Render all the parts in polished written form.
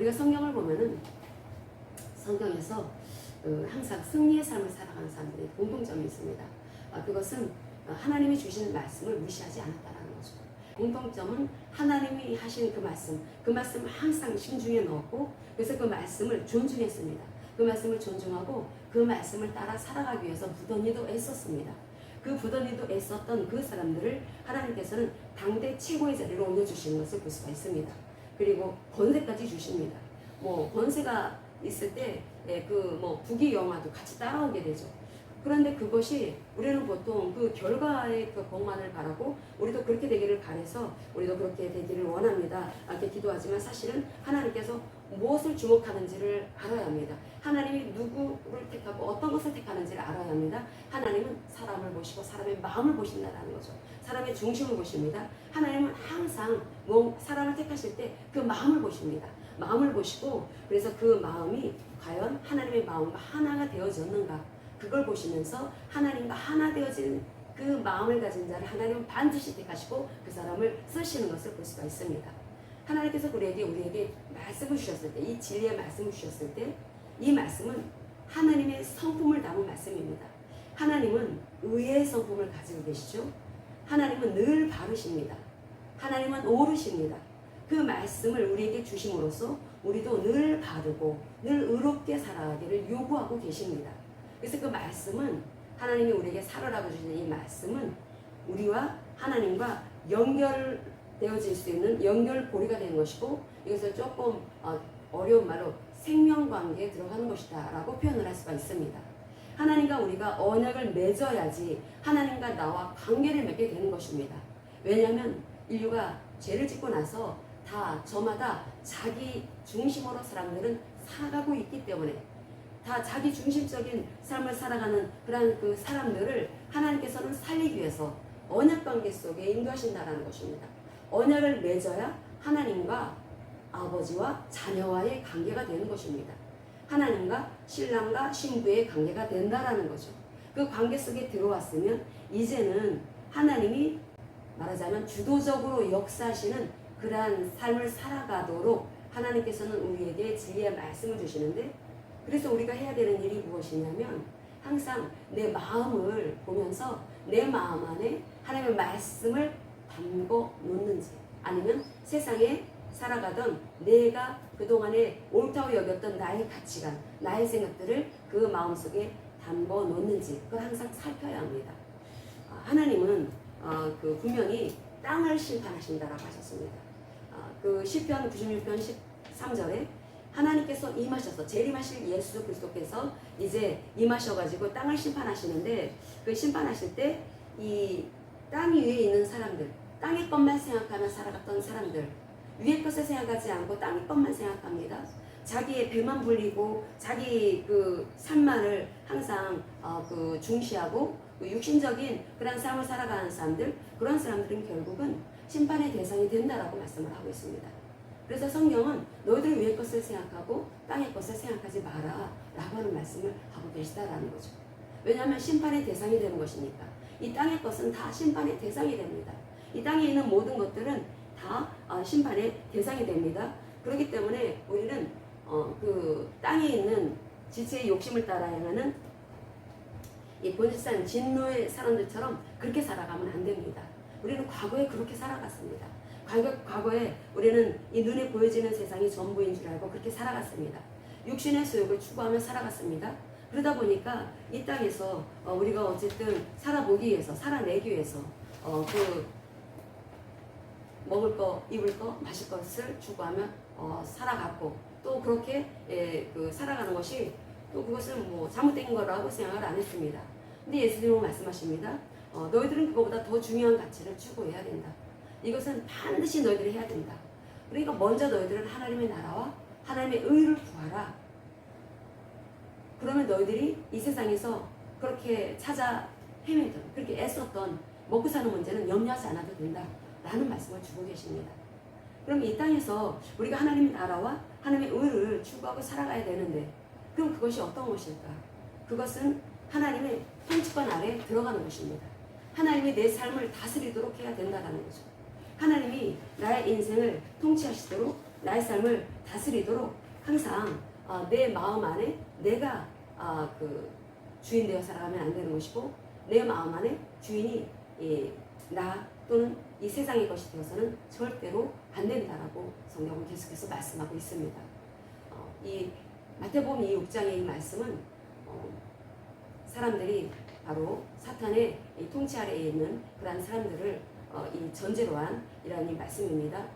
우리가 성경을 보면은 성경에서 항상 승리의 삶을 살아가는 사람들의 공통점이 있습니다. 그것은 하나님이 주신 말씀을 무시하지 않았다는 거죠. 공통점은 하나님이 하신 그 말씀 항상 심중에 넣었고, 그래서 그 말씀을 존중했습니다. 그 말씀을 존중하고 그 말씀을 따라 살아가기 위해서 부더니도 애썼습니다. 그 부더니도 애썼던 그 사람들을 하나님께서는 당대 최고의 자리로 올려주시는 것을 볼 수가 있습니다. 그리고 권세까지 주십니다. 권세가 있을 때 부귀영화도 같이 따라오게 되죠. 그런데 그것이 우리는 보통 그 결과의 그 복만을 바라고 우리도 그렇게 되기를 바라서 우리도 그렇게 되기를 원합니다. 이렇게 기도하지만 사실은 하나님께서 무엇을 주목하는지를 알아야 합니다. 하나님이 누구를 택하고 어떤 것을 택하는지를 알아야 합니다. 하나님은 사람을 보시고 사람의 마음을 보신다는 거죠. 사람의 중심을 보십니다. 하나님은 항상 사람을 택하실 때 그 마음을 보십니다. 마음을 보시고 그래서 그 마음이 과연 하나님의 마음과 하나가 되어졌는가, 그걸 보시면서 하나님과 하나 되어진 그 마음을 가진 자를 하나님은 반드시 택하시고 그 사람을 쓰시는 것을 볼 수가 있습니다. 하나님께서 우리에게 말씀을 주셨을 때, 이 진리의 말씀을 주셨을 때, 이 말씀은 하나님의 성품을 담은 말씀입니다. 하나님은 의의 성품을 가지고 계시죠. 하나님은 늘 바르십니다. 하나님은 옳으십니다. 그 말씀을 우리에게 주심으로써 우리도 늘 바르고 늘 의롭게 살아가기를 요구하고 계십니다. 그래서 그 말씀은, 하나님이 우리에게 살아라고 주시는 이 말씀은 우리와 하나님과 연결되어질 수 있는 연결고리가 되는 것이고, 이것을 조금 어려운 말로 생명관계에 들어가는 것이다 라고 표현을 할 수가 있습니다. 하나님과 우리가 언약을 맺어야지 하나님과 나와 관계를 맺게 되는 것입니다. 왜냐하면 인류가 죄를 짓고 나서 다 저마다 자기 중심으로 사람들은 살아가고 있기 때문에, 다 자기 중심적인 삶을 살아가는 그러한 그 사람들을 하나님께서는 살리기 위해서 언약관계 속에 인도하신다는 것입니다. 언약을 맺어야 하나님과 아버지와 자녀와의 관계가 되는 것입니다. 하나님과 신랑과 신부의 관계가 된다라는 거죠. 그 관계 속에 들어왔으면 이제는 하나님이 말하자면 주도적으로 역사하시는 그러한 삶을 살아가도록 하나님께서는 우리에게 진리의 말씀을 주시는데, 그래서 우리가 해야 되는 일이 무엇이냐면 항상 내 마음을 보면서 내 마음 안에 하나님의 말씀을 담고 놓는지, 아니면 세상에 살아가던 내가 그동안에 옳다고 여겼던 나의 가치관, 나의 생각들을 그 마음속에 담고 놓는지, 그걸 항상 살펴야 합니다. 하나님은 분명히 땅을 심판하신다라고 하셨습니다. 그 시편 96편 13절에 하나님께서 임하셔서 재림하실 예수 그리스도께서 이제 임하셔가지고 땅을 심판하시는데, 그 심판하실 때 이 땅 위에 있는 사람들, 땅의 것만 생각하며 살아갔던 사람들, 위의 것을 생각하지 않고 땅의 것만 생각합니다. 자기의 배만 불리고 자기 그 삶만을 항상 중시하고 육신적인 그런 삶을 살아가는 사람들, 그런 사람들은 결국은 심판의 대상이 된다라고 말씀을 하고 있습니다. 그래서 성경은 너희들 위의 것을 생각하고 땅의 것을 생각하지 마라 라고 하는 말씀을 하고 계시다라는 거죠. 왜냐하면 심판의 대상이 되는 것이니까. 이 땅의 것은 다 심판의 대상이 됩니다. 이 땅에 있는 모든 것들은 다 심판의 대상이 됩니다. 그렇기 때문에 우리는 그 땅에 있는 지체의 욕심을 따라 행하는 이 본질상 진노의 사람들처럼 그렇게 살아가면 안 됩니다. 우리는 과거에 그렇게 살아갔습니다. 과거에 우리는 이 눈에 보여지는 세상이 전부인 줄 알고 그렇게 살아갔습니다. 육신의 소욕을 추구하며 살아갔습니다. 그러다 보니까 이 땅에서 우리가 어쨌든 살아보기 위해서, 살아내기 위해서 먹을 거, 입을 거, 마실 것을 추구하며 살아갔고, 또 그렇게 살아가는 것이 또 그것은 잘못된 거라고 생각을 안 했습니다. 근데 예수님은 말씀하십니다. 너희들은 그거보다 더 중요한 가치를 추구해야 된다. 이것은 반드시 너희들이 해야 된다. 그러니까 먼저 너희들은 하나님의 나라와 하나님의 의를 구하라. 그러면 너희들이 이 세상에서 그렇게 찾아 헤매던, 그렇게 애썼던 먹고 사는 문제는 염려하지 않아도 된다 라는 말씀을 주고 계십니다. 그럼 이 땅에서 우리가 하나님의 나라와 하나님의 의를 추구하고 살아가야 되는데, 그럼 그것이 어떤 것일까? 그것은 하나님의 통치권 아래에 들어가는 것입니다. 하나님이 내 삶을 다스리도록 해야 된다는 거죠. 하나님이 나의 인생을 통치하시도록 나의 삶을 다스리도록 항상 내 마음 안에 내가 그 주인 되어 살아가면 안 되는 것이고, 내 마음 안에 주인이 나 또는 이 세상의 것이 되어서는 절대로 안 된다라고 성경은 계속해서 말씀하고 있습니다. 이 마태복음 이 6장의 이 말씀은 사람들이 바로 사탄의 이 통치 아래에 있는 그러한 사람들을 이 전제로 한 이러한 이 말씀입니다.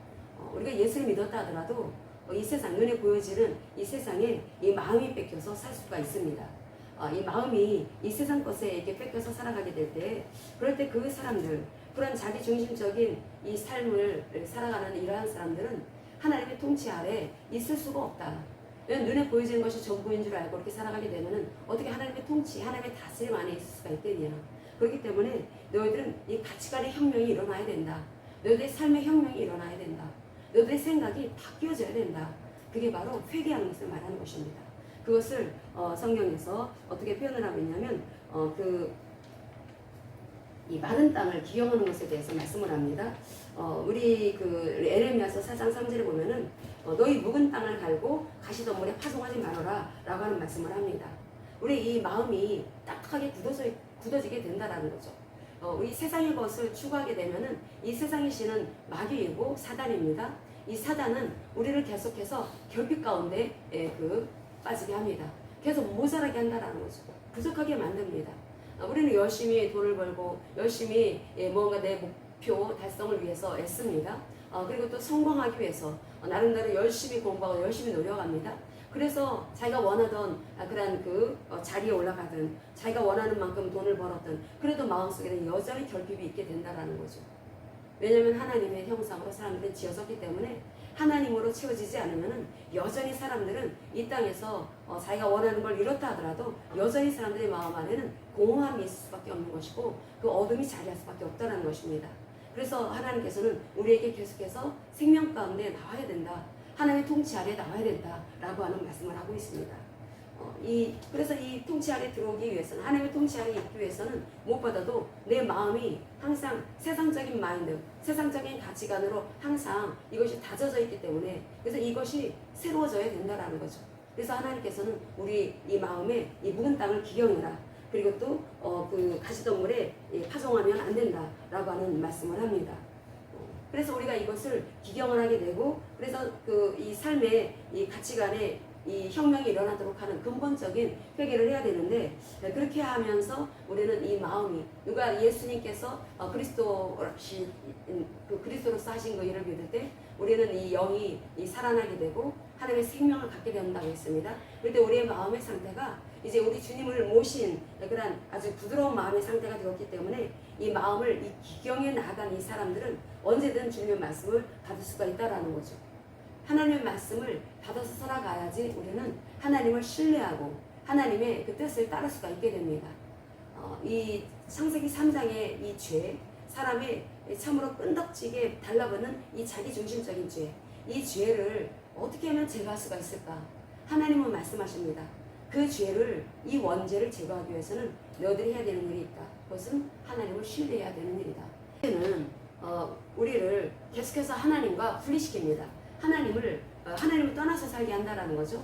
우리가 예수를 믿었다 하더라도 이 세상 눈에 보여지는 이 세상에 이 마음이 뺏겨서 살 수가 있습니다. 이 마음이 이 세상 것에게 뺏겨서 살아가게 될 때, 그럴 때 그 사람들, 그런 자기 중심적인 이 삶을 살아가는 이러한 사람들은 하나님의 통치 아래 있을 수가 없다. 눈에 보여지는 것이 전부인 줄 알고 그렇게 살아가게 되면은 어떻게 하나님의 통치, 하나님의 다스림 안에 있을 수가 있겠냐. 그렇기 때문에 너희들은 이 가치관의 혁명이 일어나야 된다. 너희들의 삶의 혁명이 일어나야 된다. 너희들의 생각이 바뀌어져야 된다. 그게 바로 회개하는 것을 말하는 것입니다. 그것을 성경에서 어떻게 표현을 하고 있냐면 이 마른 땅을 기용하는 것에 대해서 말씀을 합니다. 우리 에레미야서 4장 3절에 보면은 너희 묵은 땅을 갈고 가시덤불에 파송하지 말아라 라고 하는 말씀을 합니다. 우리 이 마음이 딱하게 굳어지게 된다라는 거죠. 우리 세상의 것을 추구하게 되면은 이 세상의 신은 마귀이고 사단입니다. 이 사단은 우리를 계속해서 결핍 가운데 빠지게 합니다. 계속 모자라게 한다라는 거죠. 부족하게 만듭니다. 우리는 열심히 돈을 벌고 열심히 뭔가 내 목표 달성을 위해서 애씁니다. 그리고 또 성공하기 위해서 나름대로 열심히 공부하고 열심히 노력합니다. 그래서 자기가 원하던 그런 자리에 올라가든 자기가 원하는 만큼 돈을 벌었든 그래도 마음속에는 여전히 결핍이 있게 된다는 거죠. 왜냐하면 하나님의 형상으로 사람들은 지어졌기 때문에 하나님으로 채워지지 않으면 여전히 사람들은 이 땅에서 자기가 원하는 걸 이뤘다 하더라도 여전히 사람들의 마음 안에는 공허함이 있을 수밖에 없는 것이고 그 어둠이 자리할 수밖에 없다는 것입니다. 그래서 하나님께서는 우리에게 계속해서 생명 가운데 나와야 된다. 하나님의 통치 아래 나와야 된다라고 하는 말씀을 하고 있습니다. 그래서 이 통치 아래 들어오기 위해서는, 하나님의 통치 아래 있기 위해서는 무엇보다도 내 마음이 항상 세상적인 마인드, 세상적인 가치관으로 항상 이것이 다져져 있기 때문에, 그래서 이것이 새로워져야 된다라는 거죠. 그래서 하나님께서는 우리 이 마음에 이 묵은 땅을 기경해라. 그리고 또 가시덤불에 파송하면 안 된다라고 하는 말씀을 합니다. 그래서 우리가 이것을 기경을 하게 되고, 그래서 이 삶의 이 가치관에 이 혁명이 일어나도록 하는 근본적인 회개를 해야 되는데, 그렇게 하면서 우리는 이 마음이 누가 예수님께서 그리스도로서 하신 그 일을 믿을 때 우리는 이 영이 살아나게 되고 하나님의 생명을 갖게 된다고 했습니다. 그런데 우리의 마음의 상태가 이제 우리 주님을 모신 그런 아주 부드러운 마음의 상태가 되었기 때문에 이 마음을 이 기경에 나간 이 사람들은 언제든 주님의 말씀을 받을 수가 있다라는 거죠. 하나님의 말씀을 받아서 살아가야지 우리는 하나님을 신뢰하고 하나님의 그 뜻을 따를 수가 있게 됩니다. 이 창세기 3장의 이 죄, 사람의 참으로 끈덕지게 달라붙는 이 자기중심적인 죄, 이 죄를 어떻게 하면 제거할 수가 있을까? 하나님은 말씀하십니다. 그 죄를, 이 원죄를 제거하기 위해서는 너희들이 해야 되는 일이 있다. 그것은 하나님을 신뢰해야 되는 일이다. 죄는 우리를 계속해서 하나님과 분리시킵니다. 하나님을 떠나서 살게 한다라는 거죠.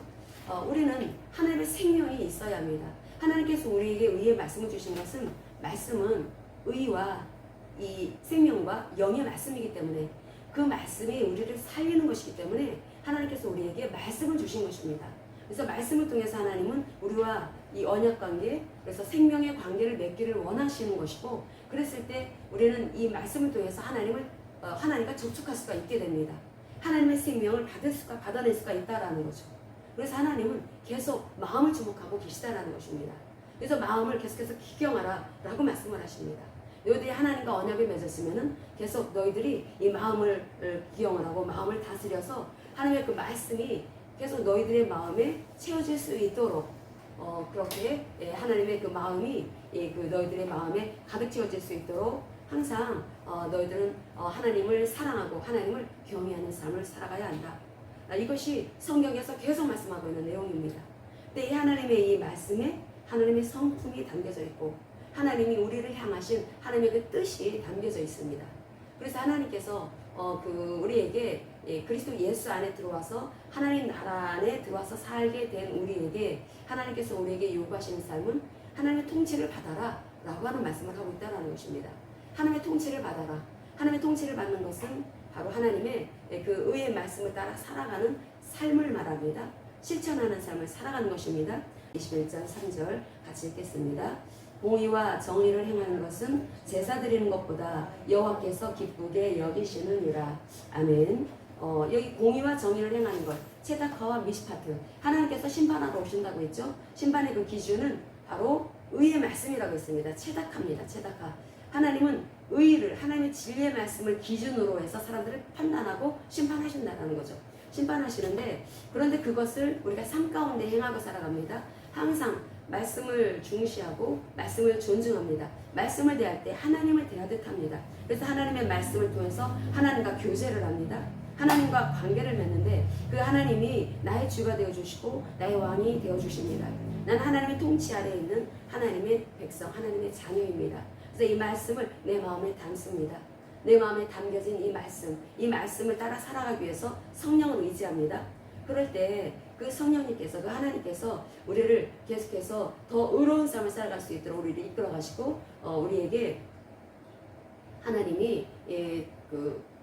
우리는 하나님의 생명이 있어야 합니다. 하나님께서 우리에게 의의 말씀을 주신 것은, 말씀은 의와 이 생명과 영의 말씀이기 때문에, 그 말씀이 우리를 살리는 것이기 때문에 하나님께서 우리에게 말씀을 주신 것입니다. 그래서 말씀을 통해서 하나님은 우리와 이 언약 관계, 그래서 생명의 관계를 맺기를 원하시는 것이고, 그랬을 때 우리는 이 말씀을 통해서 하나님과 접촉할 수가 있게 됩니다. 하나님의 생명을 받아낼 수가 있다라는 거죠. 그래서 하나님은 계속 마음을 주목하고 계시다라는 것입니다. 그래서 마음을 계속해서 기경하라 라고 말씀을 하십니다. 너희들이 하나님과 언약을 맺었으면은 계속 너희들이 이 마음을 기경을 하고 마음을 다스려서 하나님의 그 말씀이 계속 너희들의 마음에 채워질 수 있도록 그렇게 하나님의 그 마음이 너희들의 마음에 가득 채워질 수 있도록 항상 너희들은 하나님을 사랑하고 하나님을 경외하는 삶을 살아가야 한다. 이것이 성경에서 계속 말씀하고 있는 내용입니다. 근데 이 하나님의 이 말씀에 하나님의 성품이 담겨져 있고 하나님이 우리를 향하신 하나님의 그 뜻이 담겨져 있습니다. 그래서 하나님께서 우리에게 그리스도 예수 안에 들어와서 하나님 나라 안에 들어와서 살게 된 우리에게 하나님께서 우리에게 요구하시는 삶은 하나님의 통치를 받아라 라고 하는 말씀을 하고 있다는 것입니다. 하나님의 통치를 받아라. 하나님의 통치를 받는 것은 바로 하나님의 그 의의 말씀을 따라 살아가는 삶을 말합니다. 실천하는 삶을 살아가는 것입니다. 21장 3절 같이 읽겠습니다. 공의와 정의를 행하는 것은 제사 드리는 것보다 여호와께서 기쁘게 여기시느니라. 아멘. 여기 공의와 정의를 행하는 것, 체다카와 미시파트, 하나님께서 심판하러 오신다고 했죠. 심판의 그 기준은 바로 의의 말씀이라고 했습니다. 체다카입니다. 체다카. 하나님은 의를, 하나님의 진리의 말씀을 기준으로 해서 사람들을 판단하고 심판하신다는 거죠. 심판하시는데, 그런데 그것을 우리가 삶 가운데 행하고 살아갑니다. 항상 말씀을 중시하고 말씀을 존중합니다. 말씀을 대할 때 하나님을 대하듯 합니다. 그래서 하나님의 말씀을 통해서 하나님과 교제를 합니다. 하나님과 관계를 맺는데 그 하나님이 나의 주가 되어주시고 나의 왕이 되어주십니다. 난 하나님의 통치 아래에 있는 하나님의 백성, 하나님의 자녀입니다. 그래서 이 말씀을 내 마음에 담습니다. 내 마음에 담겨진 이 말씀을 따라 살아가기 위해서 성령을 의지합니다. 그럴 때 그 성령님께서, 그 하나님께서 우리를 계속해서 더 의로운 삶을 살아갈 수 있도록 우리를 이끌어 가시고 우리에게 하나님이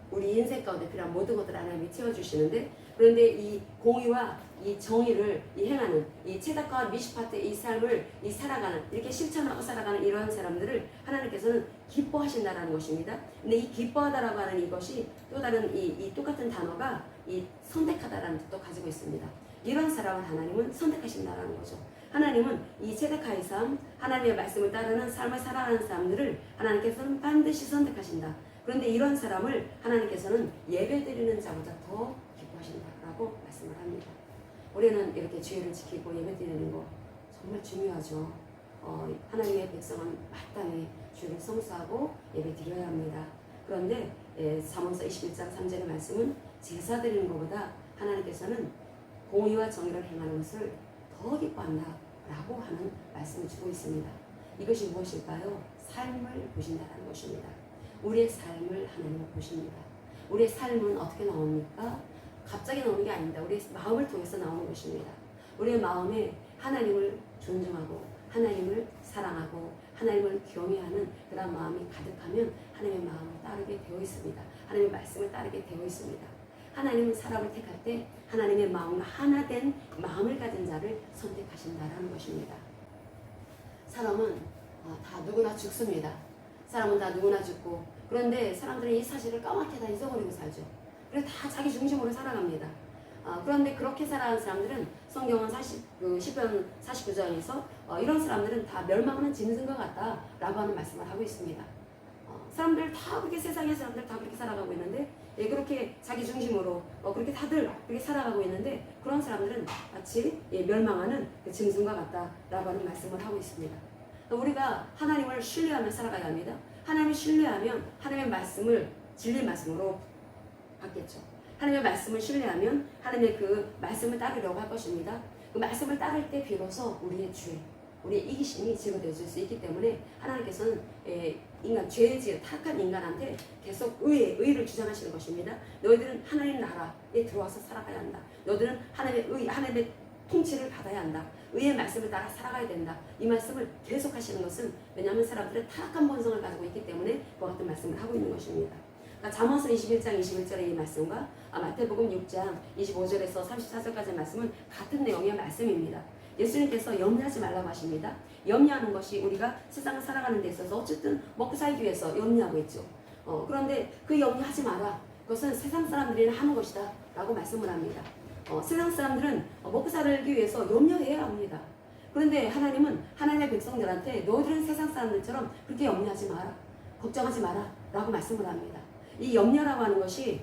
우리 인생 가운데 필요한 모든 것들을 하나님이 채워주시는데, 그런데 이 공의와 이 정의를 행하는 이 체다카와 미시파트 이 삶을 살아가는, 이렇게 실천하고 살아가는 이러한 사람들을 하나님께서는 기뻐하신다라는 것입니다. 근데 이 기뻐하다라고 하는 이것이 또 다른 이 똑같은 단어가 이 선택하다라는 뜻도 가지고 있습니다. 이런 사람을 하나님은 선택하신다라는 거죠. 하나님은 이 체다카의 삶, 하나님의 말씀을 따르는 삶을 살아가는 사람들을 하나님께서는 반드시 선택하신다. 그런데 이런 사람을 하나님께서는 예배드리는 자보다 더 기뻐하신다라고 말씀을 합니다. 우리는 이렇게 주의를 지키고 예배드리는 거 정말 중요하죠. 하나님의 백성은 마땅히 주를 성수하고 예배드려야 합니다. 그런데 잠언서 21장 3절의 말씀은 제사 드리는 것보다 하나님께서는 공의와 정의를 행하는 것을 더 기뻐한다라고 하는 말씀을 주고 있습니다. 이것이 무엇일까요? 삶을 보신다는 것입니다. 우리의 삶을 하나님은 보십니다. 우리의 삶은 어떻게 나옵니까? 갑자기 나오는 게 아닙니다. 우리의 마음을 통해서 나오는 것입니다. 우리의 마음에 하나님을 존중하고 하나님을 사랑하고 하나님을 경외하는 그런 마음이 가득하면 하나님의 마음을 따르게 되어 있습니다. 하나님의 말씀을 따르게 되어 있습니다. 하나님은 사람을 택할 때 하나님의 마음과 하나 된 마음을 가진 자를 선택하신다라는 것입니다. 사람은 다 누구나 죽습니다. 사람은 다 누구나 죽고, 그런데 사람들은 이 사실을 까맣게 다 잊어버리고 살죠. 그래서 다 자기 중심으로 살아갑니다. 그런데 그렇게 살아가는 사람들은 성경은 시편 49장에서 이런 사람들은 다 멸망하는 짐승과 같다라고 하는 말씀을 하고 있습니다. 사람들 다 그렇게, 세상의 사람들 다 그렇게 살아가고 있는데, 그렇게 자기 중심으로 그렇게 다들 그렇게 살아가고 있는데, 그런 사람들은 마치 멸망하는 그 짐승과 같다라고 하는 말씀을 하고 있습니다. 우리가 하나님을 신뢰하며 살아가야 합니다. 하나님을 신뢰하면 하나님의 말씀을 진리 말씀으로 받겠죠. 하나님의 말씀을 신뢰하면 하나님의 그 말씀을 따르려고 할 것입니다. 그 말씀을 따를 때 비로소 우리의 죄, 우리의 이기심이 제거되어질 수 있기 때문에 하나님께서는 죄의 타락한 인간한테 계속 의를 주장하시는 것입니다. 너희들은 하나님 나라에 들어와서 살아가야 한다. 너희들은 하나님의 통치를 받아야 한다. 의의 말씀을 따라 살아가야 된다. 이 말씀을 계속 하시는 것은, 왜냐하면 사람들은 타락한 본성을 가지고 있기 때문에 그 같은 말씀을 하고 있는 것입니다. 그러니까 잠언서 21장 21절의 이 말씀과 마태복음 6장 25절에서 34절까지의 말씀은 같은 내용의 말씀입니다. 예수님께서 염려하지 말라고 하십니다. 염려하는 것이 우리가 세상을 살아가는 데 있어서 어쨌든 먹고 살기 위해서 염려하고 있죠. 그런데 그 염려하지 마라. 그것은 세상 사람들이 하는 것이다 라고 말씀을 합니다. 세상 사람들은 먹고 살기 위해서 염려해야 합니다. 그런데 하나님은 하나님의 백성들한테 너희들은 세상 사람들처럼 그렇게 염려하지 마라, 걱정하지 마라 라고 말씀을 합니다. 이 염려라고 하는 것이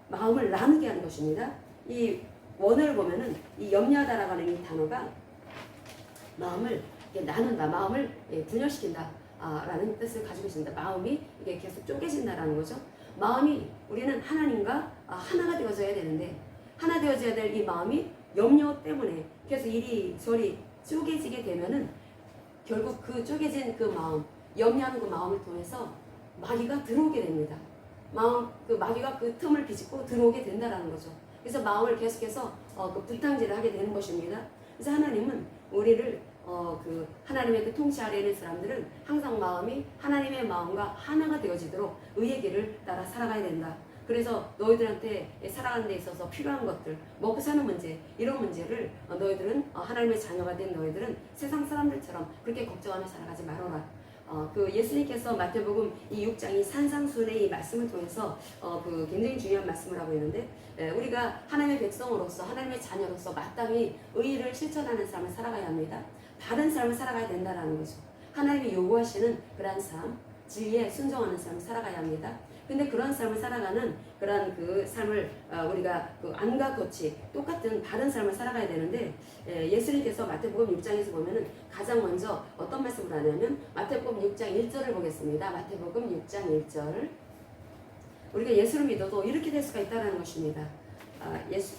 마음을 나누게 하는 것입니다. 이 원어를 보면은 이 염려하다라고 하는 이 단어가 마음을 나눈다, 마음을 분열시킨다 라는 뜻을 가지고 있습니다. 마음이 이게 계속 쪼개진다라는 거죠. 마음이, 우리는 하나님과 하나가 되어져야 되는데, 하나 되어져야 될 이 마음이 염려 때문에 계속 이리저리 쪼개지게 되면은 결국 그 쪼개진 그 마음, 염려하는 그 마음을 통해서 마귀가 들어오게 됩니다. 그 마귀가 그 틈을 비집고 들어오게 된다라는 거죠. 그래서 마음을 계속해서 그 분탕질을 하게 되는 것입니다. 그래서 하나님은 우리를 그 하나님의 그 통치 아래에 있는 사람들은 항상 마음이 하나님의 마음과 하나가 되어지도록 의의 길을 따라 살아가야 된다. 그래서 너희들한테 살아가는 데 있어서 필요한 것들, 먹고 사는 문제, 이런 문제를 너희들은 하나님의 자녀가 된 너희들은 세상 사람들처럼 그렇게 걱정하며 살아가지 말아라. 그 예수님께서 마태복음 이 6장이 산상순의 이 말씀을 통해서 그 굉장히 중요한 말씀을 하고 있는데, 우리가 하나님의 백성으로서 하나님의 자녀로서 마땅히 의의를 실천하는 삶을 살아가야 합니다. 바른 삶을 살아가야 된다라는 거죠. 하나님이 요구하시는 그러한 삶, 진리에 순종하는 삶을 살아가야 합니다. 근데 그런 삶을 살아가는 그런 그 삶을 우리가 그 안과 같이 똑같은 바른 삶을 살아가야 되는데, 예수님께서 마태복음 6장에서 보면은 가장 먼저 어떤 말씀을 하냐면 마태복음 6장 1절을 보겠습니다. 마태복음 6장 1절. 우리가 예수를 믿어도 이렇게 될 수가 있다는 것입니다.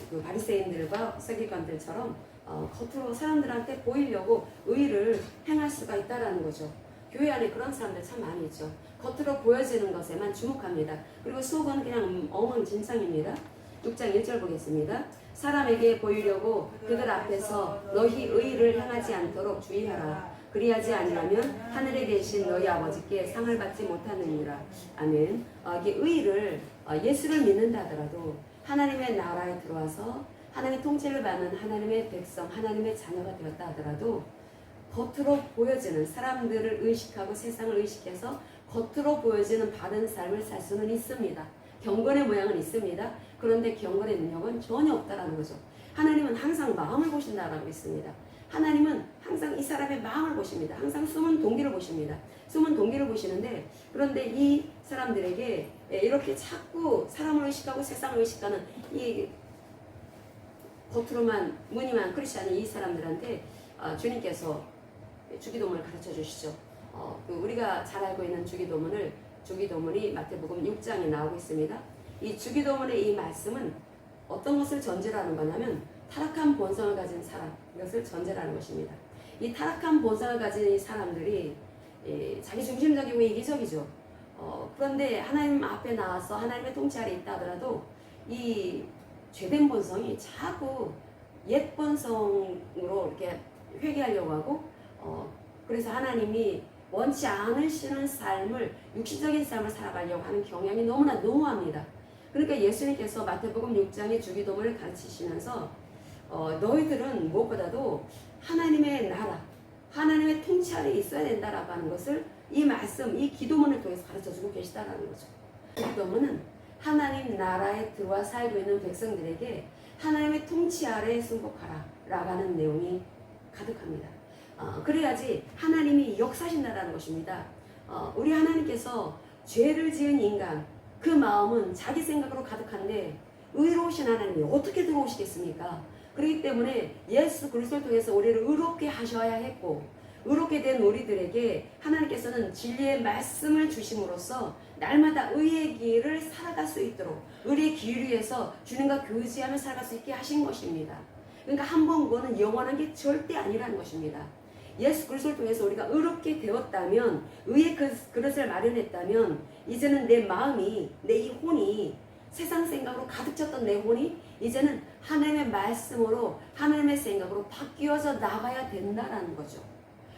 그 바리새인들과 서기관들처럼 겉으로 사람들한테 보이려고 의를 행할 수가 있다는 거죠. 교회 안에 그런 사람들 참 많이 있죠. 겉으로 보여지는 것에만 주목합니다. 그리고 속은 그냥 엉망진창입니다. 6장 1절 보겠습니다. 사람에게 보이려고 그들 앞에서 너희 의를 행하지 않도록 주의하라. 그리하지 아니하면 하늘에 계신 너희 아버지께 상을 받지 못하느니라. 아멘. 이게 의를 예수를 믿는다 하더라도 하나님의 나라에 들어와서 하나님의 통치를 받는 하나님의 백성, 하나님의 자녀가 되었다 하더라도 겉으로 보여지는 사람들을 의식하고 세상을 의식해서 겉으로 보여지는 바른 삶을 살 수는 있습니다. 경건의 모양은 있습니다. 그런데 경건의 능력은 전혀 없다라는 거죠. 하나님은 항상 마음을 보신다라고 했습니다. 하나님은 항상 이 사람의 마음을 보십니다. 항상 숨은 동기를 보십니다. 숨은 동기를 보시는데, 그런데 이 사람들에게 이렇게 자꾸 사람을 의식하고 세상을 의식하는 이 겉으로만 무늬만 크리스찬인 이 사람들한테 주님께서 주기도문을 가르쳐 주시죠. 우리가 잘 알고 있는 주기도문이 마태복음 6장에 나오고 있습니다. 이 주기도문의 이 말씀은 어떤 것을 전제라는 거냐면 타락한 본성을 가진 사람, 이것을 전제라는 것입니다. 이 타락한 본성을 가진 이 사람들이 자기 중심적이고 이기적이죠. 그런데 하나님 앞에 나와서 하나님의 통치 아래 있다 하더라도 이 죄된 본성이 자꾸 옛 본성으로 이렇게 회개하려고 하고, 그래서 하나님이 원치 않으시는 삶을, 육신적인 삶을 살아가려고 하는 경향이 너무나 농후합니다. 그러니까 예수님께서 마태복음 6장의 주기도문을 가르치시면서 너희들은 무엇보다도 하나님의 나라, 하나님의 통치 아래 있어야 된다라고 하는 것을 이 말씀, 이 기도문을 통해서 가르쳐주고 계시다라는 거죠. 기도문은 하나님 나라에 들어와 살고 있는 백성들에게 하나님의 통치 아래에 순복하라 라고 하는 내용이 가득합니다. 그래야지 하나님이 역사하신다라는 것입니다. 우리 하나님께서 죄를 지은 인간, 그 마음은 자기 생각으로 가득한데 의로우신 하나님이 어떻게 들어오시겠습니까? 그렇기 때문에 예수 그리스도를 통해서 우리를 의롭게 하셔야 했고, 의롭게 된 우리들에게 하나님께서는 진리의 말씀을 주심으로써 날마다 의의 길을 살아갈 수 있도록 의의 길 위에서 주님과 교제하며 살아갈 수 있게 하신 것입니다. 그러니까 한 번 구원은 영원한 게 절대 아니라는 것입니다. 예수 그리스도를 통해서 우리가 의롭게 되었다면, 의의 그릇을 마련했다면, 이제는 내 마음이, 내 이 혼이, 세상 생각으로 가득 찼던 내 혼이 이제는 하나님의 말씀으로, 하나님의 생각으로 바뀌어서 나가야 된다라는 거죠.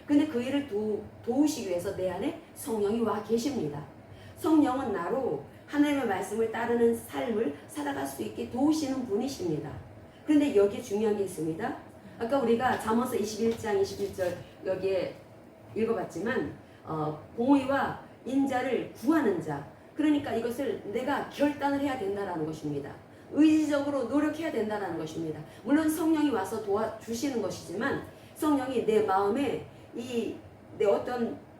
근데 그 일을 도우시기 위해서 내 안에 성령이 와 계십니다. 성령은 나로 하나님의 말씀을 따르는 삶을 살아갈 수 있게 도우시는 분이십니다. 그런데 여기에 중요한 게 있습니다. 아까 우리가 잠언서 21장 21절 여기에 읽어봤지만 공의와 인자를 구하는 자, 그러니까 이것을 내가 결단을 해야 된다는 것입니다. 의지적으로 노력해야 된다는 것입니다. 물론 성령이 와서 도와주시는 것이지만 성령이 내 마음에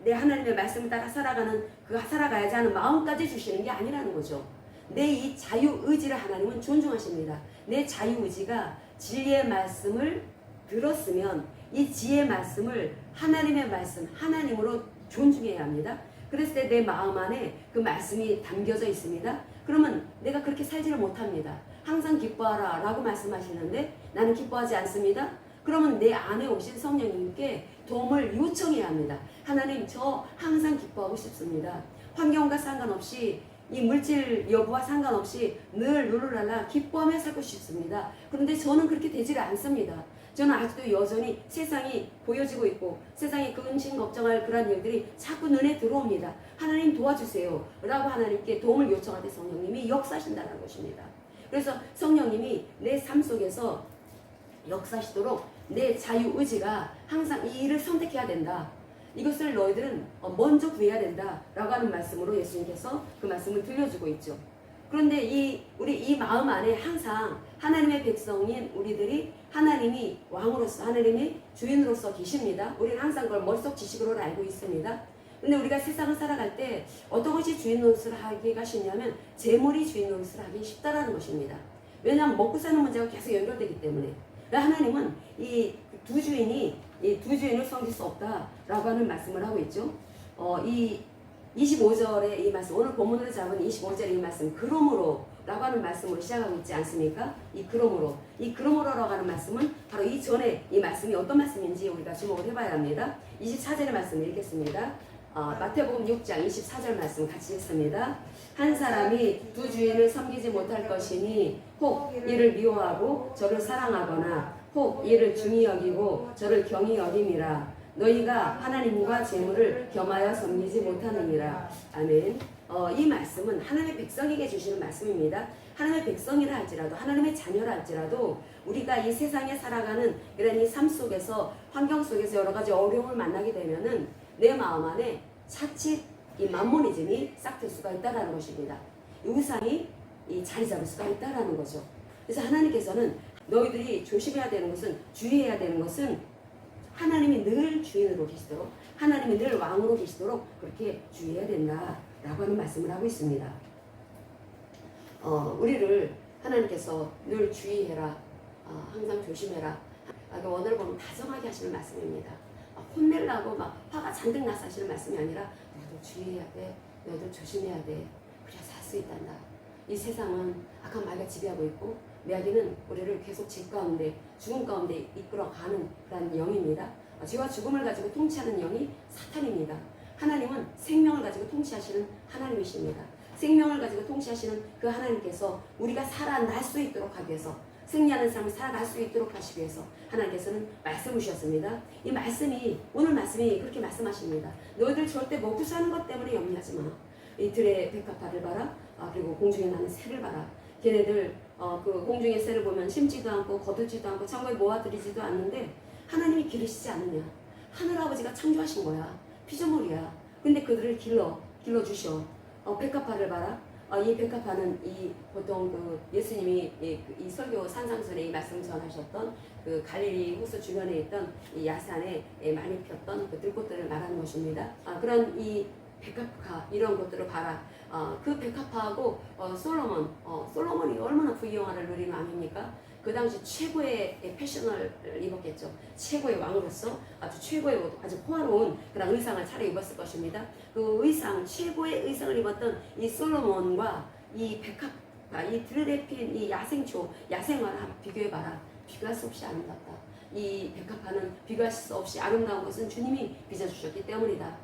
내 하나님의 말씀을 따라 살아가야지 하는 마음까지 주시는 게 아니라는 거죠. 내 이 자유의지를 하나님은 존중하십니다. 내 자유의지가 진리의 말씀을 들었으면 이 지혜의 말씀을 하나님의 말씀, 하나님으로 존중해야 합니다. 그랬을 때 내 마음 안에 그 말씀이 담겨져 있습니다. 그러면 내가 그렇게 살지를 못합니다. 항상 기뻐하라 라고 말씀하시는데 나는 기뻐하지 않습니다. 그러면 내 안에 오신 성령님께 도움을 요청해야 합니다. 하나님, 저 항상 기뻐하고 싶습니다. 환경과 상관없이 이 물질 여부와 상관없이 늘 룰루랄라 기뻐하며 살고 싶습니다. 그런데 저는 그렇게 되지를 않습니다. 저는 아직도 여전히 세상이 보여지고 있고 세상이 근심 걱정할 그런 일들이 자꾸 눈에 들어옵니다. 하나님 도와주세요 라고 하나님께 도움을 요청할 때 성령님이 역사하신다는 것입니다. 그래서 성령님이 내 삶 속에서 역사하시도록 내 자유의지가 항상 이 일을 선택해야 된다. 이것을 너희들은 먼저 구해야 된다 라고 하는 말씀으로 예수님께서 그 말씀을 들려주고 있죠. 그런데 우리 이 마음 안에 항상 하나님의 백성인 우리들이 하나님이 왕으로서 하나님이 주인으로서 계십니다. 우리는 항상 그걸 머릿속 지식으로 알고 있습니다. 근데 우리가 세상을 살아갈 때 어떤 것이 주인 노릇을 하기가 쉽냐면 재물이 주인 노릇을 하기 쉽다라는 것입니다. 왜냐하면 먹고 사는 문제가 계속 연결되기 때문에. 하나님은 이 두 주인을 섬길 수 없다라고 하는 말씀을 하고 있죠. 이 25절의 이 말씀, 오늘 본문으로 잡은 25절의 이 말씀, 그러므로 라고 하는 말씀으로 시작하고 있지 않습니까? 이 그러므로라고 하는 말씀은 바로 이 전에 이 말씀이 어떤 말씀인지 우리가 주목을 해봐야 합니다. 24절의 말씀을 읽겠습니다. 마태복음 6장 24절 말씀 같이 읽습니다. 한 사람이 두 주인을 섬기지 못할 것이니 혹 이를 미워하고 저를 사랑하거나 혹 이를 중히 여기고 저를 경히 여김이라. 너희가 하나님과 재물을 겸하여 섬기지 못하느니라. 아멘. 이 말씀은 하나님의 백성에게 주시는 말씀입니다. 하나님의 백성이라 할지라도 하나님의 자녀라 할지라도 우리가 이 세상에 살아가는 이런 이 삶 속에서 환경 속에서 여러 가지 어려움을 만나게 되면은 내 마음 안에 자칫 이 만모니즘이 싹틀 수가 있다라는 것입니다. 우상이 자리 잡을 수가 있다라는 거죠. 그래서 하나님께서는 너희들이 조심해야 되는 것은 주의해야 되는 것은 하나님이 늘 주인으로 계시도록 하나님이 늘 왕으로 계시도록 그렇게 주의해야 된다라고 하는 말씀을 하고 있습니다. 우리를 하나님께서 늘 주의해라, 항상 조심해라. 원어를 보면 다정하게 하시는 말씀입니다. 혼내려고 막 화가 잔뜩 나서 하시는 말씀이 아니라 너희들 주의해야 돼, 너희들 조심해야 돼. 그래야 살 수 있단다. 이 세상은 악한 마귀가 지배하고 있고 마귀는 우리를 계속 죄 가운데 죽음 가운데 이끌어가는 그런 영입니다. 죄와 죽음을 가지고 통치하는 영이 사탄입니다. 하나님은 생명을 가지고 통치하시는 하나님이십니다. 생명을 가지고 통치하시는 그 하나님께서 우리가 살아날 수 있도록 하기 위해서 승리하는 삶을 살아갈 수 있도록 하시기 위해서 하나님께서는 말씀을 주셨습니다. 이 말씀이 오늘 말씀이 그렇게 말씀하십니다. 너희들 절대 먹고 사는 것 때문에 염려하지 마. 이 들의 백합화를 봐라. 그리고 공중에 나는 새를 봐라. 걔네들 그 공중의 새를 보면 심지도 않고 거두지도 않고 창고에 모아들이지도 않는데 하나님이 기르시지 않느냐. 하늘아버지가 창조하신 거야. 피조물이야. 근데 그들을 길러주셔. 백합화를 봐라. 이 백합화는 보통 그 예수님이 이 설교 산상순에 이 말씀 전하셨던 그 갈릴리 호수 주변에 있던 이 야산에 많이 폈던 그 들꽃들을 말하는 것입니다. 그런 이 백합화 이런 것들을 봐라. 그 백합화하고 솔로몬이 얼마나 부귀영화를 누리는 왕입니까? 그 당시 최고의 패션을 입었겠죠. 최고의 왕으로서 아주 최고의 아주 호화로운 그런 의상을 차려입었을 것입니다. 그 의상, 최고의 의상을 입었던 이 솔로몬과 이 백합화, 이 들에 핀 이 야생화를 한번 비교해봐라. 비교할 수 없이 아름답다. 이 백합화는 비교할 수 없이 아름다운 것은 주님이 빚어주셨기 때문이다.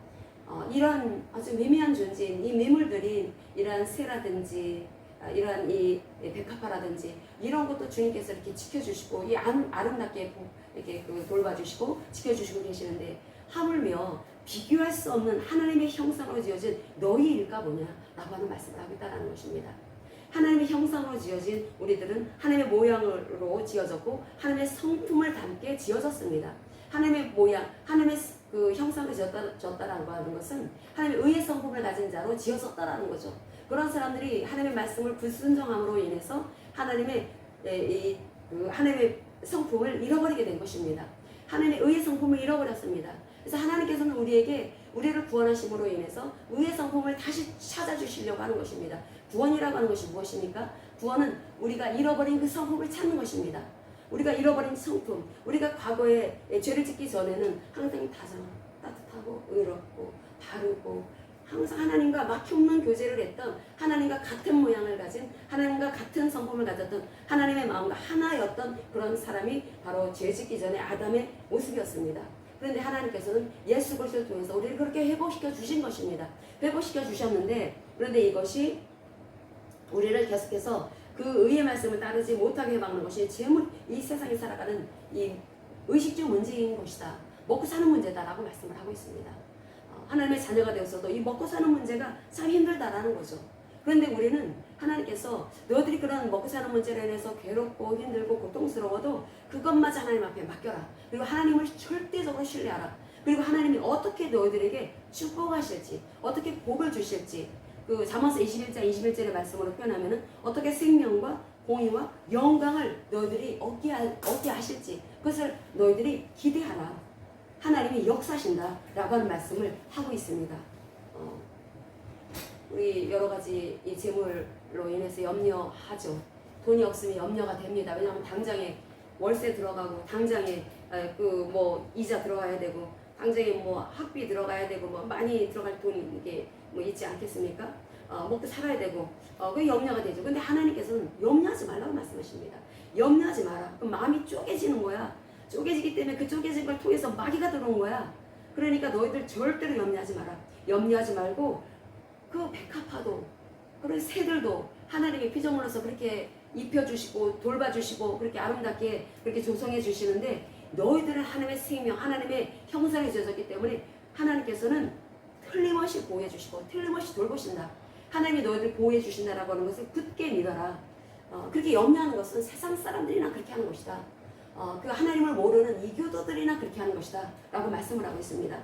이런 아주 미미한 존재인 이 매물들인 이러한 새라든지 이러한 이 백합화라든지 이런 것도 주님께서 이렇게 지켜주시고 이 아름답게 이렇게 돌봐주시고 지켜주시고 계시는데 하물며 비교할 수 없는 하나님의 형상으로 지어진 너희일까 보냐라고 하는 말씀을 하고 있다는 것입니다. 하나님의 형상으로 지어진 우리들은 하나님의 모양으로 지어졌고 하나님의 성품을 담게 지어졌습니다. 하나님의 모양, 하나님의 그 형상으로 지었다라고 하는 것은 하나님의 의의 성품을 가진 자로 지어졌다라는 거죠. 그런 사람들이 하나님의 말씀을 불순종함으로 인해서 하나님의 하나님의 성품을 잃어버리게 된 것입니다. 하나님의 의의 성품을 잃어버렸습니다. 그래서 하나님께서는 우리를 구원하심으로 인해서 의의 성품을 다시 찾아주시려고 하는 것입니다. 구원이라고 하는 것이 무엇입니까? 구원은 우리가 잃어버린 그 성품을 찾는 것입니다. 우리가 잃어버린 성품, 우리가 과거에 죄를 짓기 전에는 항상 따뜻하고 의롭고 바르고 항상 하나님과 막혀없는 교제를 했던 하나님과 같은 모양을 가진 하나님과 같은 성품을 가졌던 하나님의 마음과 하나였던 그런 사람이 바로 죄 짓기 전에 아담의 모습이었습니다. 그런데 하나님께서는 예수 그리스도를 통해서 우리를 그렇게 회복시켜 주신 것입니다. 회복시켜 주셨는데 그런데 이것이 우리를 계속해서 그 의의 말씀을 따르지 못하게 해막는 것이 이 세상에 살아가는 이 의식주 문제인 것이다. 먹고 사는 문제다라고 말씀을 하고 있습니다. 하나님의 자녀가 되어서도 이 먹고 사는 문제가 참 힘들다라는 거죠. 그런데 우리는 하나님께서 너희들이 그런 먹고 사는 문제로 인해서 괴롭고 힘들고 고통스러워도 그것마저 하나님 앞에 맡겨라. 그리고 하나님을 절대적으로 신뢰하라. 그리고 하나님이 어떻게 너희들에게 축복하실지, 어떻게 복을 주실지, 그 잠언서 21장 21절의 말씀으로 표현하면은 어떻게 생명과 공의와 영광을 너희들이 얻게 하실지 그것을 너희들이 기대하라. 하나님이 역사하신다 라고 하는 말씀을 하고 있습니다. 우리 여러 가지 이 재물로 인해서 염려하죠. 돈이 없으면 염려가 됩니다. 왜냐하면 당장에 월세 들어가고 당장에 그 뭐 이자 들어가야 되고 당장에 뭐 학비 들어가야 되고 뭐 많이 들어갈 돈이 이게 뭐 있지 않겠습니까? 먹고 살아야 되고 그 염려가 되죠. 근데 하나님께서는 염려하지 말라고 말씀하십니다. 염려하지 마라. 그럼 마음이 쪼개지는 거야. 쪼개지기 때문에 그 쪼개진 걸 통해서 마귀가 들어온 거야. 그러니까 너희들 절대로 염려하지 마라. 염려하지 말고 그 백합화도 그리고 새들도 하나님의 피조물로서 그렇게 입혀주시고 돌봐주시고 그렇게 아름답게 그렇게 조성해 주시는데 너희들은 하나님의 생명, 하나님의 형상이 지어졌기 때문에 하나님께서는 틀림없이 보호해 주시고 틀림없이 돌보신다. 하나님이 너희들 보호해 주신다라고 하는 것을 굳게 믿어라. 그렇게 염려하는 것은 세상 사람들이나 그렇게 하는 것이다. 그 하나님을 모르는 이교도들이나 그렇게 하는 것이다 라고 말씀을 하고 있습니다.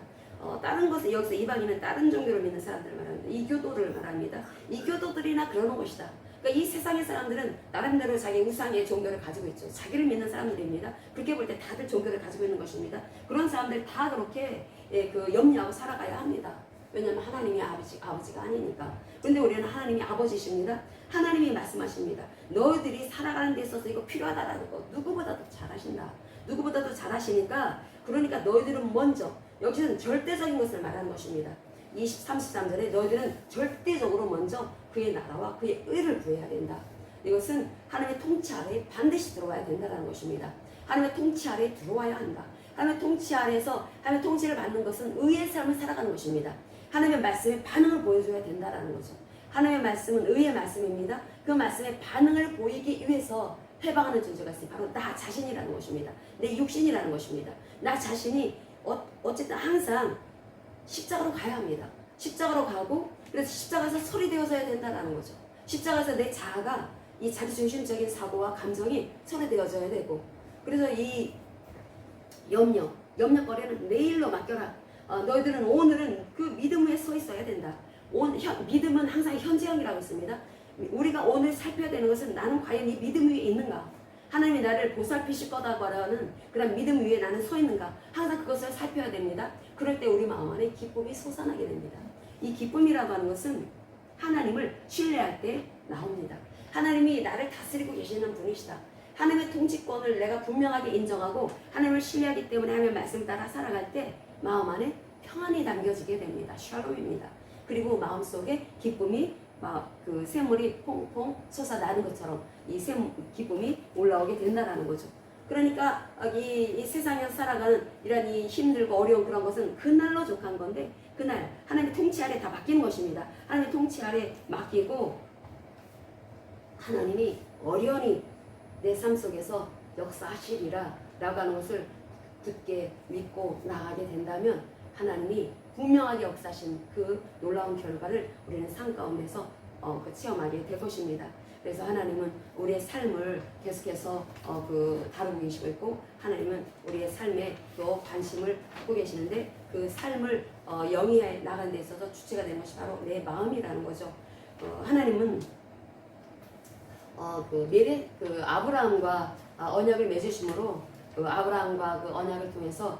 다른 것은 여기서 이방인은 다른 종교를 믿는 사람들을 말합니다. 이교도를 말합니다. 이교도들이나 그러는 것이다. 그러니까 이 세상의 사람들은 나름대로 자기 우상의 종교를 가지고 있죠. 자기를 믿는 사람들입니다. 그렇게 볼 때 다들 종교를 가지고 있는 것입니다. 그런 사람들 다 그렇게 그 염려하고 살아가야 합니다. 왜냐하면 하나님이 아버지가 아니니까. 그런데 우리는 하나님이 아버지십니다. 하나님이 말씀하십니다. 너희들이 살아가는 데 있어서 이거 필요하다라는 거 누구보다도 잘하신다. 누구보다도 잘하시니까 그러니까 너희들은 먼저 여기서는 절대적인 것을 말하는 것입니다. 33절에 너희들은 절대적으로 먼저 그의 나라와 그의 의를 구해야 된다. 이것은 하나님의 통치 아래에 반드시 들어와야 된다는 것입니다. 하나님의 통치 아래에 들어와야 한다. 하나님의 통치 아래에서 하나님의 통치를 받는 것은 의의 삶을 살아가는 것입니다. 하나님의 말씀에 반응을 보여줘야 된다는 거죠. 하나님의 말씀은 의의 말씀입니다. 그 말씀에 반응을 보이기 위해서 해방하는 존재가 있어요. 바로 나 자신이라는 것입니다. 내 육신이라는 것입니다. 나 자신이 어쨌든 항상 십자가로 가야 합니다. 십자가로 가고 그래서 십자가에서 소리되어져야 된다는 거죠. 십자가에서 내 자아가 이 자기중심적인 사고와 감정이 소리되어져야 되고 그래서 이 염려거리는 내일로 맡겨라. 너희들은 오늘은 그 믿음 위에 서 있어야 된다. 믿음은 항상 현재형이라고 했습니다. 우리가 오늘 살펴야 되는 것은 나는 과연 이 믿음 위에 있는가? 하나님이 나를 보살피실 거다고 하는 그런 믿음 위에 나는 서 있는가? 항상 그것을 살펴야 됩니다. 그럴 때 우리 마음 안에 기쁨이 솟아나게 됩니다. 이 기쁨이라고 하는 것은 하나님을 신뢰할 때 나옵니다. 하나님이 나를 다스리고 계시는 분이시다. 하나님의 통치권을 내가 분명하게 인정하고 하나님을 신뢰하기 때문에 하나님의 말씀 따라 살아갈 때 마음 안에 평안이 담겨지게 됩니다. 샬롬입니다. 그리고 마음속에 기쁨이 그 샘물이 퐁퐁 솟아나는 것처럼 이 기쁨이 올라오게 된다는 거죠. 그러니까 이 세상에서 살아가는 이런 이 힘들고 어려운 그런 것은 그날로 족한 건데 그날 하나님의 통치 아래 다 맡기는 것입니다. 하나님의 통치 아래 맡기고 하나님이 어련히 내 삶 속에서 역사하시리라 라고 하는 것을 굳게 믿고 나가게 된다면 하나님이 분명하게 역사하신 그 놀라운 결과를 우리는 삶 가운데서 체험하게 될 것입니다. 그래서 하나님은 우리의 삶을 계속해서 다루고 계시고 있고 하나님은 우리의 삶에 또 관심을 갖고 계시는데 그 삶을 영위해 나가는 데 있어서 주체가 되는 것이 바로 내 마음이라는 거죠. 하나님은 아브라함과 언약을 맺으심으로 아브라함과 그 언약을 통해서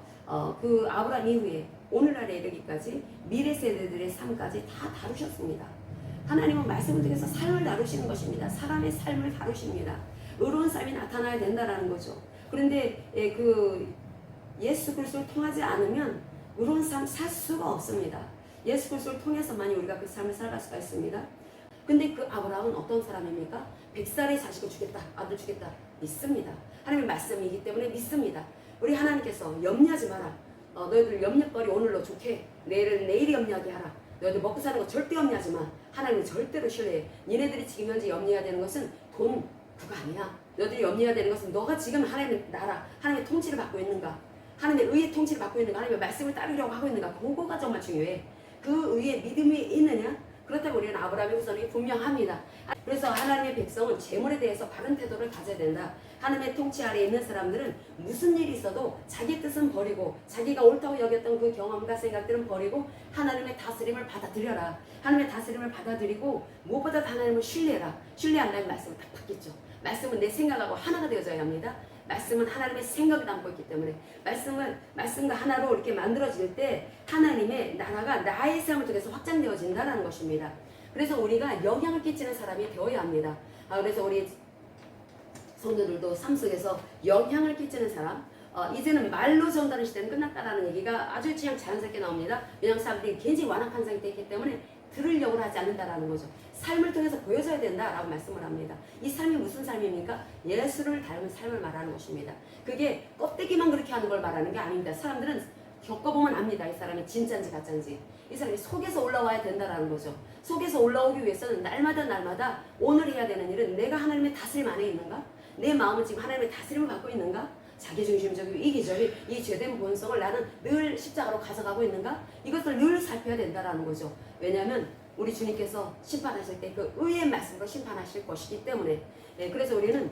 그 아브라함 이후에 오늘날에 이르기까지 미래 세대들의 삶까지 다 다루셨습니다. 하나님은 말씀을 통해서 삶을 다루시는 것입니다. 사람의 삶을 다루십니다. 의로운 삶이 나타나야 된다는 거죠. 그런데 그 예수 그리스도를 통하지 않으면 의로운 삶 살 수가 없습니다. 예수 그리스도를 통해서만이 우리가 그 삶을 살아갈 수가 있습니다. 근데 그 아브라함은 어떤 사람입니까? 100살의 자식을 주겠다, 아들 주겠다 믿습니다. 하나님의 말씀이기 때문에 믿습니다. 우리 하나님께서 염려하지 마라. 너희들 염려거리 오늘로 좋게 내일은 내일 염려하게 하라. 너희들 먹고 사는 거 절대 염려하지 마. 하나님은 절대로 신뢰해. 니네들이 지금 현재 염려해야 되는 것은 돈 그거 아니야. 너희들이 염려해야 되는 것은 너가 지금 하나님의 나라, 하나님의 통치를 받고 있는가, 하나님의 의의 통치를 받고 있는가, 하나님의 말씀을 따르려고 하고 있는가, 그거가 정말 중요해. 그 의에 믿음이 있느냐? 그렇다면 우리는 아브라함의 후손이 분명합니다. 그래서 하나님의 백성은 재물에 대해서 바른 태도를 가져야 된다. 하나님의 통치 아래에 있는 사람들은 무슨 일이 있어도 자기 뜻은 버리고 자기가 옳다고 여겼던 그 경험과 생각들은 버리고 하나님의 다스림을 받아들여라. 하나님의 다스림을 받아들이고 무엇보다 하나님을 신뢰해라. 신뢰한다는 말씀은 딱 받겠죠. 말씀은 내 생각하고 하나가 되어져야 합니다. 말씀은 하나님의 생각을 담고 있기 때문에 말씀과 하나로 이렇게 만들어질 때 하나님의 나라가 나의 삶을 통해서 확장되어진다는 것입니다. 그래서 우리가 영향을 끼치는 사람이 되어야 합니다. 그래서 우리 성도들도 삶 속에서 영향을 끼치는 사람, 이제는 말로 전하는 시대는 끝났다라는 얘기가 아주 그냥 자연스럽게 나옵니다. 왜냐하면 사람들이 굉장히 완악한 상태에 있기 때문에 들으려고 하지 않는다라는 거죠. 삶을 통해서 보여줘야 된다라고 말씀을 합니다. 이 삶이 무슨 삶입니까? 예수를 닮은 삶을 말하는 것입니다. 그게 껍데기만 그렇게 하는 걸 말하는 게 아닙니다. 사람들은 겪어보면 압니다. 이 사람이 진짜인지 가짜인지. 이 사람이 속에서 올라와야 된다라는 거죠. 속에서 올라오기 위해서는 날마다 오늘 해야 되는 일은 내가 하나님의 다스림 안에 있는가? 내 마음은 지금 하나님의 다스림을 받고 있는가? 자기중심적이고 이기적인 이 죄된 본성을 나는 늘 십자가로 가져가고 있는가? 이것을 늘 살펴야 된다라는 거죠. 왜냐하면 우리 주님께서 심판하실 때 그 의의 말씀으로 심판하실 것이기 때문에, 그래서 우리는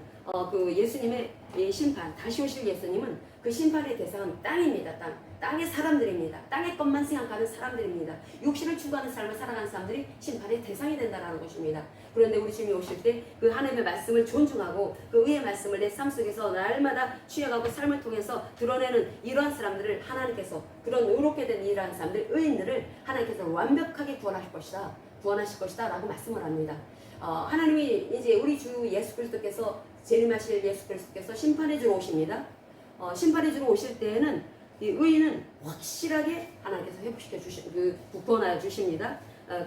그 예수님의 심판, 다시 오실 예수님은 그 심판의 대상은 땅입니다. 땅의 사람들입니다. 땅의 것만 생각하는 사람들입니다. 육신을 추구하는 삶을 살아가는 사람들이 심판의 대상이 된다는 것입니다. 그런데 우리 주님이 오실 때 그 하나님의 말씀을 존중하고 그 의의 말씀을 내 삶 속에서 날마다 취해가고 삶을 통해서 드러내는 이러한 사람들을 하나님께서, 그런 의롭게 된 이러한 사람들, 의인들을 하나님께서 완벽하게 구원하실 것이다 라고 말씀을 합니다. 하나님이 이제 우리 주 예수 그리스도께서, 재림하실 예수 그리스도께서 심판해 주러 오십니다. 심판해 주러 오실 때에는 이 의인은 확실하게 하나님께서 회복시켜 구원하여 주십니다.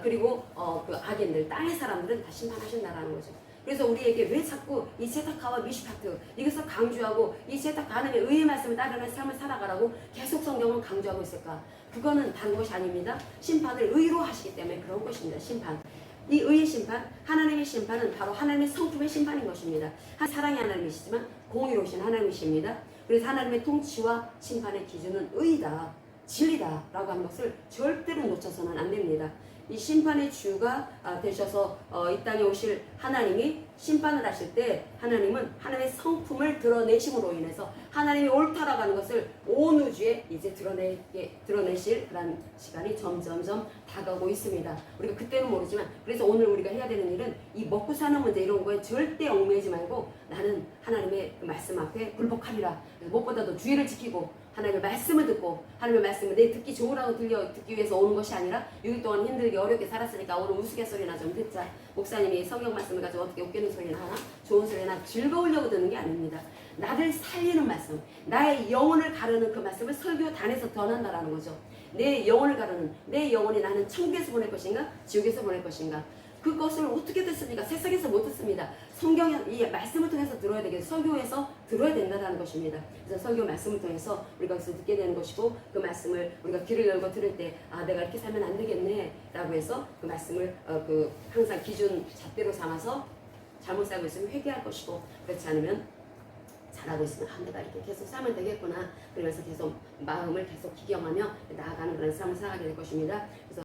그리고 그 악인들, 땅의 사람들은 다 심판하신다라는 거죠. 그래서 우리에게 왜 자꾸 이 세타카와 미시파트 이것을 강조하고 이 세타카 하나님의 의의 말씀을 따르는 삶을 살아가라고 계속 성경은 강조하고 있을까? 그거는 다른 것이 아닙니다. 심판을 의로 하시기 때문에 그런 것입니다. 심판. 이 의의 심판, 하나님의 심판은 바로 하나님의 성품의 심판인 것입니다. 사랑의 하나님이시지만 공의로우신 하나님이십니다. 그래서 하나님의 통치와 심판의 기준은 의다, 진리다 라고 하는 것을 절대로 놓쳐서는 안 됩니다. 이 심판의 주가 되셔서 이 땅에 오실 하나님이 심판을 하실 때 하나님은 하나님의 성품을 드러내심으로 인해서 하나님이 옳다라고 하는 것을 온 우주에 이제 드러내실 그런 시간이 점점점 다가오고 있습니다. 우리가 그때는 모르지만, 그래서 오늘 우리가 해야 되는 일은 이 먹고 사는 문제 이런 거에 절대 얽매이지 말고 나는 하나님의 말씀 앞에 굴복하리라. 무엇보다도 주의를 지키고 하나님의 말씀을 듣고, 하나님의 말씀을 내 듣기 좋으라고 듣기 위해서 오는 것이 아니라 6일 동안 힘들게 어렵게 살았으니까 오늘 우스갯소리나 좀 듣자. 목사님이 성경 말씀을 가지고 어떻게 웃기는 소리나 하나, 좋은 소리나 즐거우려고 듣는 게 아닙니다. 나를 살리는 말씀, 나의 영혼을 가르는 그 말씀을 설교단에서 전한다라는 거죠. 내 영혼을 가르는, 내 영혼이 나는 천국에서 보낼 것인가 지옥에서 보낼 것인가, 그것을 어떻게 듣습니까? 세상에서 못 듣습니다. 성경의 이 말씀을 통해서 들어야 되겠죠. 설교에서 들어야 된다는 것입니다. 그래서 설교 말씀을 통해서 우리가 그것을 듣게 되는 것이고, 그 말씀을 우리가 귀를 열고 들을 때 내가 이렇게 살면 안 되겠네 라고 해서 그 말씀을 항상 기준 잣대로 삼아서 잘못 살고 있으면 회개할 것이고, 그렇지 않으면 잘하고 있으면 내가 이렇게 계속 살면 되겠구나, 그러면서 계속 마음을 계속 기경하며 나아가는 그런 삶을 살아가게 될 것입니다. 그래서